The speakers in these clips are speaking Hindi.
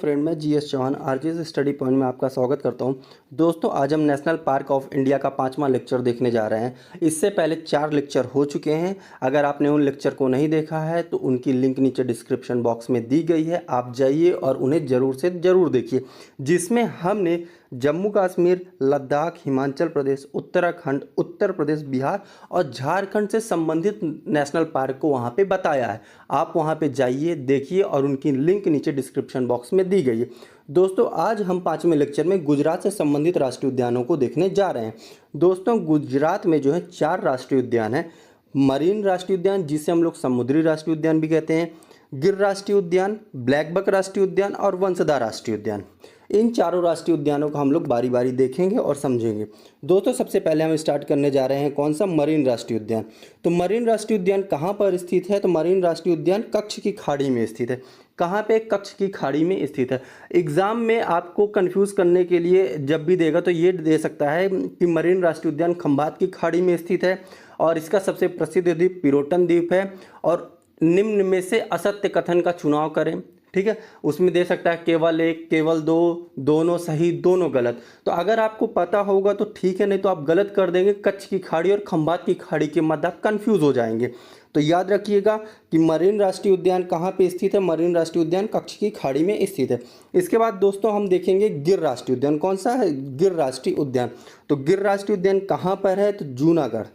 फ्रेंड, मैं GS Chauhan RGS study point में आपका स्वागत करता हूं। दोस्तों, आज हम नेशनल पार्क ऑफ इंडिया का 5वां लेक्चर देखने जा रहे हैं। इससे पहले 4 लेक्चर हो चुके हैं। अगर आपने उन लेक्चर को नहीं देखा है तो उनकी लिंक नीचे डिस्क्रिप्शन बॉक्स में दी गई है, आप जाइए और उन्हें ज़रूर से ज़रूर देखिए, जिसमें हमने जम्मू कश्मीर, लद्दाख, हिमाचल प्रदेश, उत्तराखंड, उत्तर प्रदेश, बिहार और झारखंड से संबंधित नेशनल पार्क को वहाँ पे बताया है। आप वहाँ पे जाइए, देखिए और उनकी लिंक नीचे डिस्क्रिप्शन बॉक्स में दी गई है। दोस्तों, आज हम 5वें लेक्चर में गुजरात से संबंधित राष्ट्रीय उद्यानों को देखने जा रहे हैं। दोस्तों, गुजरात में जो है 4 राष्ट्रीय उद्यान हैं। मरीन राष्ट्रीय उद्यान, जिसे हम लोग समुद्री राष्ट्रीय उद्यान भी कहते हैं, गिर राष्ट्रीय उद्यान, ब्लैक बक राष्ट्रीय उद्यान और वंसदा राष्ट्रीय उद्यान। इन चारों राष्ट्रीय उद्यानों को हम लोग बारी बारी देखेंगे और समझेंगे। दोस्तों, सबसे पहले हम स्टार्ट करने जा रहे हैं कौन सा, मरीन राष्ट्रीय उद्यान। तो मरीन राष्ट्रीय उद्यान कहाँ पर स्थित है? तो मरीन राष्ट्रीय उद्यान कच्छ की खाड़ी में स्थित है। कहाँ पे? कच्छ की खाड़ी में स्थित है। एग्जाम में आपको कंफ्यूज करने के लिए जब भी देगा तो ये दे सकता है कि मरीन राष्ट्रीय उद्यान खंबात की खाड़ी में स्थित है और इसका सबसे प्रसिद्ध द्वीप पिरोटन द्वीप है और निम्न में से असत्य कथन का चुनाव करें। ठीक है, उसमें दे सकता है केवल एक, केवल दो, दोनों सही, दोनों गलत। तो अगर आपको पता होगा तो ठीक है, नहीं तो आप गलत कर देंगे। कच्छ की खाड़ी और खंबात की खाड़ी के मध्य आप कंफ्यूज हो जाएंगे। तो याद रखिएगा कि मरीन राष्ट्रीय उद्यान कहाँ पे स्थित है? मरीन राष्ट्रीय उद्यान कच्छ की खाड़ी में स्थित है। इसके बाद दोस्तों हम देखेंगे गिर राष्ट्रीय उद्यान। कौन सा है? गिर राष्ट्रीय उद्यान। तो गिर राष्ट्रीय उद्यान कहाँ पर है? तो जूनागढ़,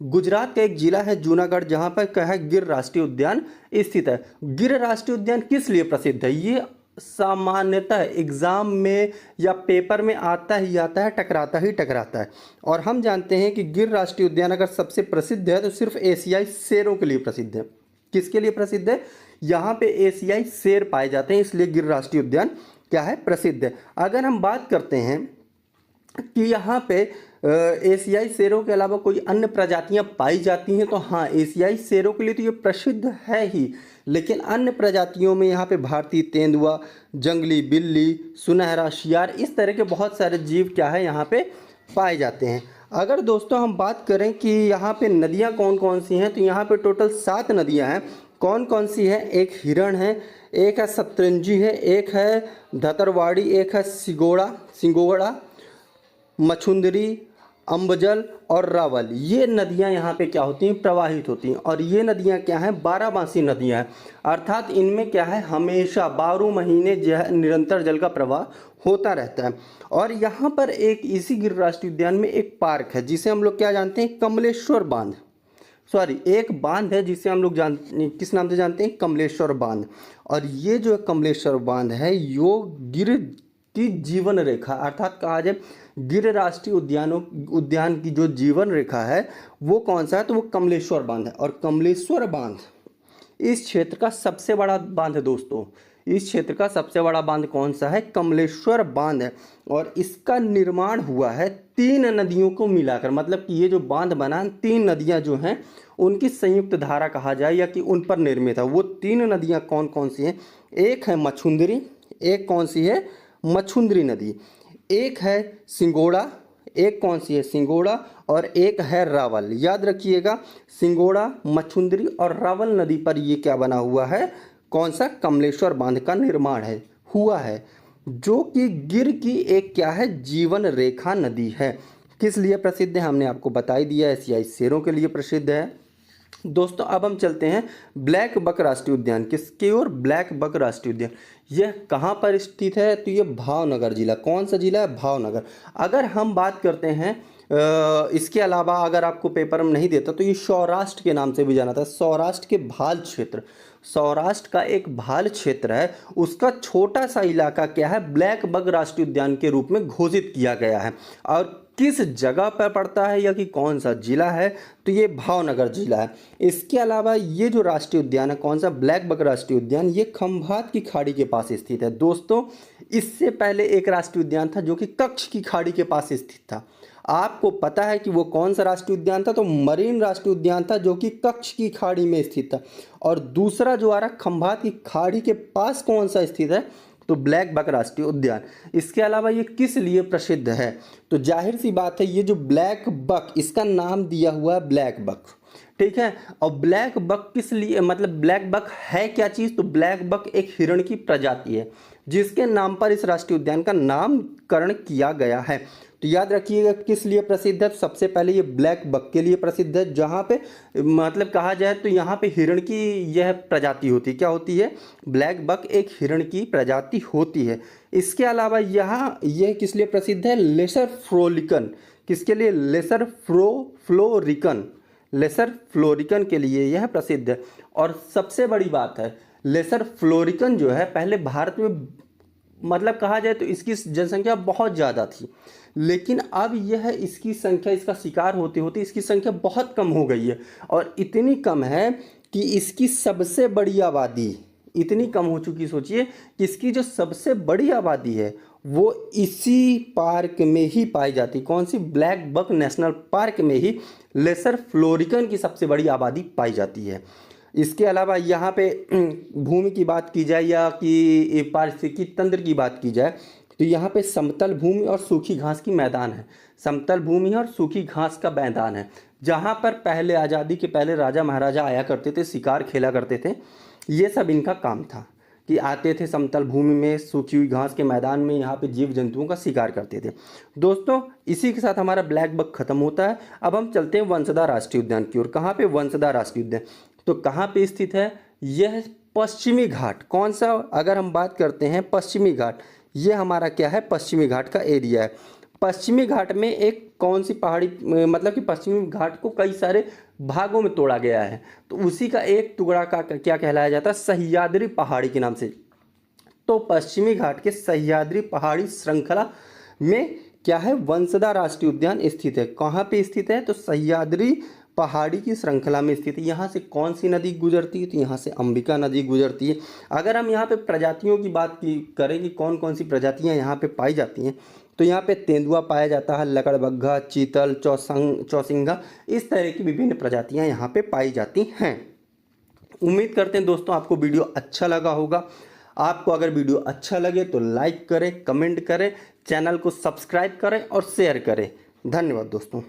गुजरात का एक जिला है जूनागढ़, जहां पर क्या है, गिर राष्ट्रीय उद्यान स्थित है। गिर राष्ट्रीय उद्यान किस लिए प्रसिद्ध है? ये सामान्यतः एग्जाम में या पेपर में आता ही आता है, टकराता ही टकराता है। और हम जानते हैं कि गिर राष्ट्रीय उद्यान अगर सबसे प्रसिद्ध है तो सिर्फ एशियाई शेरों के लिए प्रसिद्ध है। किसके लिए प्रसिद्ध है? यहाँ पे एशियाई शेर पाए जाते हैं, इसलिए गिर राष्ट्रीय उद्यान क्या है, प्रसिद्ध है। अगर हम बात करते हैं कि यहाँ पे एशियाई शेरों के अलावा कोई अन्य प्रजातियाँ पाई जाती हैं, तो हाँ, एशियाई शेरों के लिए तो ये प्रसिद्ध है ही, लेकिन अन्य प्रजातियों में यहाँ पे भारतीय तेंदुआ, जंगली बिल्ली, सुनहरा शियार, इस तरह के बहुत सारे जीव क्या है यहाँ पे पाए जाते हैं। अगर दोस्तों हम बात करें कि यहाँ पे नदियाँ कौन कौन सी हैं, तो यहाँ पे टोटल 7 नदियाँ हैं। कौन कौन सी है? एक हिरण है, एक है सतरंजी है, एक है धतरवाड़ी, एक है सिंगोड़ा, मछुंदरी, अम्बजल और रावल। ये नदियां यहाँ पे क्या होती हैं? प्रवाहित होती हैं। और ये नदियां क्या हैं? 12 नदियां हैं, अर्थात इनमें क्या है, हमेशा 12 महीने जो है निरंतर जल का प्रवाह होता रहता है। और यहाँ पर एक इसी गिर राष्ट्रीय उद्यान में एक पार्क है जिसे हम लोग क्या जानते हैं, कमलेश्वर बांध। एक बांध है जिसे हम लोग किस नाम से जानते हैं? कमलेश्वर बांध। और ये जो कमलेश्वर बांध है, यो गिर की जीवन रेखा, अर्थात कहा जाए गिर राष्ट्रीय उद्यान की जो जीवन रेखा है वो कौन सा है? तो वो कमलेश्वर बांध है। और कमलेश्वर बांध इस क्षेत्र का सबसे बड़ा बांध है। दोस्तों, इस क्षेत्र का सबसे बड़ा बांध कौन सा है? कमलेश्वर बांध है। और इसका निर्माण हुआ है 3 नदियों को मिलाकर, मतलब कि ये जो बांध बना, 3 नदियां जो हैं उनकी संयुक्त धारा कहा जाए या कि उन पर निर्मित है। वो 3 नदियां कौन कौन सी हैं? एक है मछुंदरी, एक कौन सी है? मछुंदरी नदी, एक है सिंगोड़ा, एक कौन सी है? सिंगोड़ा, और एक है रावल। याद रखिएगा, सिंगोड़ा, मछुंदरी और रावल नदी पर ये क्या बना हुआ है? कौन सा? कमलेश्वर बांध का निर्माण हुआ है, जो कि गिर की एक क्या है, जीवन रेखा नदी है। किस लिए प्रसिद्ध है? हमने आपको बता ही दिया, एशियाई शेरों के लिए प्रसिद्ध है। दोस्तों, अब हम चलते हैं ब्लैक बक राष्ट्रीय उद्यान। किसकी ओर? ब्लैक बक राष्ट्रीय उद्यान। यह कहाँ पर स्थित है? तो ये भावनगर जिला। कौन सा जिला है? भावनगर। अगर हम बात करते हैं इसके अलावा अगर आपको पेपर में नहीं देता तो ये सौराष्ट्र के नाम से भी जाना था। सौराष्ट्र के भाल क्षेत्र, सौराष्ट्र का एक भाल क्षेत्र है, उसका छोटा सा इलाका क्या है, ब्लैक बक राष्ट्रीय उद्यान के रूप में घोषित किया गया है। और किस जगह पर पड़ता है या कि कौन सा जिला है? तो ये भावनगर जिला है। इसके अलावा ये जो राष्ट्रीय उद्यान है, कौन सा? ब्लैक बक राष्ट्रीय उद्यान, ये खंभात की खाड़ी के पास स्थित है। दोस्तों, इससे पहले एक राष्ट्रीय उद्यान था जो कि कच्छ की खाड़ी के पास स्थित था। आपको पता है कि वो कौन सा राष्ट्रीय उद्यान था? तो मरीन राष्ट्रीय उद्यान था, जो कि कच्छ की खाड़ी में स्थित था। और दूसरा जो आ रहा खंभात की खाड़ी के पास कौन सा स्थित है? तो ब्लैक बक राष्ट्रीय उद्यान। इसके अलावा ये किस लिए प्रसिद्ध है? तो जाहिर सी बात है, ये जो ब्लैक बक, इसका नाम दिया हुआ है ब्लैक बक। ठीक है। और ब्लैक बक किस लिए, मतलब ब्लैक बक है क्या चीज़, तो ब्लैक बक एक हिरण की प्रजाति है जिसके नाम पर इस राष्ट्रीय उद्यान का नामकरण किया गया है। तो याद रखिएगा किस लिए प्रसिद्ध है, तो सबसे पहले ये ब्लैक बक के लिए प्रसिद्ध है, जहाँ पे मतलब कहा जाए तो यहाँ पे हिरण की यह प्रजाति होती है। क्या होती है, ब्लैक बक एक हिरण की प्रजाति होती है। इसके अलावा यहाँ यह किस लिए प्रसिद्ध है, लेसर फ्लोरिकन, किसके लिए, लेसर फ्लोरिकन, लेसर फ्लोरिकन के लिए यह प्रसिद्ध है। और सबसे बड़ी बात है, लेसर फ्लोरिकन जो है पहले भारत में मतलब कहा जाए तो इसकी जनसंख्या बहुत ज़्यादा थी, लेकिन अब यह इसकी संख्या, इसका शिकार होते होते इसकी संख्या बहुत कम हो गई है। और इतनी कम है कि इसकी सबसे बड़ी आबादी इतनी कम हो चुकी, सोचिए कि इसकी जो सबसे बड़ी आबादी है वो इसी पार्क में ही पाई जाती। कौन सी, ब्लैक बक नेशनल पार्क में ही लेसर फ्लोरिकन की सबसे बड़ी आबादी पाई जाती है। इसके अलावा यहाँ पे भूमि की बात की जाए या कि पारिस्थितिकी तंत्र की बात की जाए तो यहाँ पे समतल भूमि और सूखी घास की मैदान है, समतल भूमि और सूखी घास का मैदान है, जहाँ पर पहले आज़ादी के पहले राजा महाराजा आया करते थे, शिकार खेला करते थे। ये सब इनका काम था कि आते थे समतल भूमि में, सूखी हुई घास के मैदान में, यहाँ पे जीव जंतुओं का शिकार करते थे। दोस्तों इसी के साथ हमारा ब्लैक बक खत्म होता है। अब हम चलते हैं वंसदा राष्ट्रीय उद्यान की ओर। कहाँ पे, वंसदा राष्ट्रीय उद्यान, तो कहाँ पे स्थित है, यह पश्चिमी घाट, कौन सा, अगर हम बात करते हैं पश्चिमी घाट, ये हमारा क्या है, पश्चिमी घाट का एरिया है। पश्चिमी घाट में एक कौन सी पहाड़ी, मतलब कि पश्चिमी घाट को कई सारे भागों में तोड़ा गया है, तो उसी का एक टुकड़ा का क्या कहलाया जाता है, सह्याद्री पहाड़ी के नाम से। तो पश्चिमी घाट के सह्याद्री पहाड़ी श्रृंखला में क्या है, वंसदा राष्ट्रीय उद्यान स्थित है। कहाँ पे स्थित है, तो सह्याद्री पहाड़ी की श्रृंखला में स्थित है। यहाँ से कौन सी नदी गुजरती है, तो यहाँ से अंबिका नदी गुजरती है। अगर हम यहाँ पे प्रजातियों की बात करें कि कौन कौन सी प्रजातियाँ यहाँ पे पाई जाती हैं, तो यहाँ पे तेंदुआ पाया जाता है, लकड़बग्घा, चीतल, चौसिंगा, इस तरह की विभिन्न प्रजातियाँ यहाँ पे पाई जाती हैं। उम्मीद करते हैं दोस्तों आपको वीडियो अच्छा लगा होगा। आपको अगर वीडियो अच्छा लगे तो लाइक करें, कमेंट करें, चैनल को सब्सक्राइब करें और शेयर करें। धन्यवाद दोस्तों।